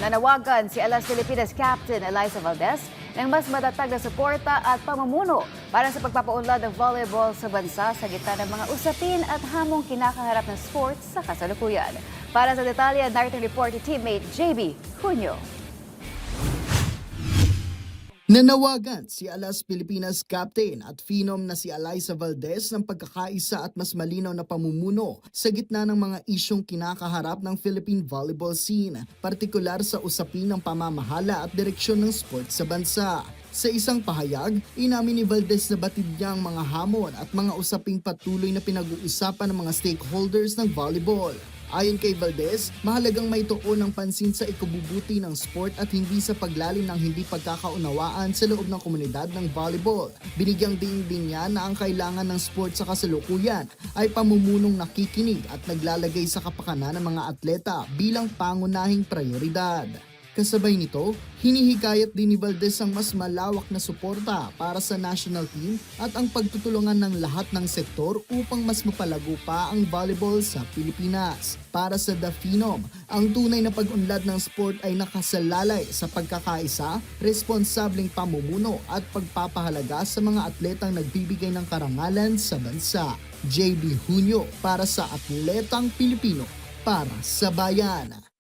nanawagan si Alas Pilipinas Captain Eliza Valdez ng mas matatag na suporta at pamumuno para sa pagpapaunlad ng volleyball sa bansa sa gitna ng mga usapin at hamong kinakaharap ng sports sa kasalukuyan. Para sa detalye, narrating report ni teammate JB Junio. Nanawagan si Alas Pilipinas Captain at Phenom na si Eliza Valdez ng pagkakaisa at mas malinaw na pamumuno sa gitna ng mga isyong kinakaharap ng Philippine volleyball scene, partikular sa usapin ng pamamahala at direksyon ng sports sa bansa. Sa isang pahayag, inamin ni Valdez na batid niya ang mga hamon at mga usaping patuloy na pinag-uusapan ng mga stakeholders ng volleyball. Ayon kay Valdez, mahalagang may tuon ng pansin sa ikabubuti ng sport at hindi sa paglalim ng hindi pagkakaunawaan sa loob ng komunidad ng volleyball. Binigyang diin din niya na ang kailangan ng sport sa kasalukuyan ay pamumunong nakikinig at naglalagay sa kapakanan ng mga atleta bilang pangunahing prioridad. Kasabay nito, hinihikayat din ni Valdez ang mas malawak na suporta para sa national team at ang pagtutulungan ng lahat ng sektor upang mas mapalago pa ang volleyball sa Pilipinas. Para sa The Phenom, ang tunay na pag-unlad ng sport ay nakasalalay sa pagkakaisa, responsableng pamumuno at pagpapahalaga sa mga atletang nagbibigay ng karangalan sa bansa. JB Junio para sa Atletang Pilipino para sa Bayan.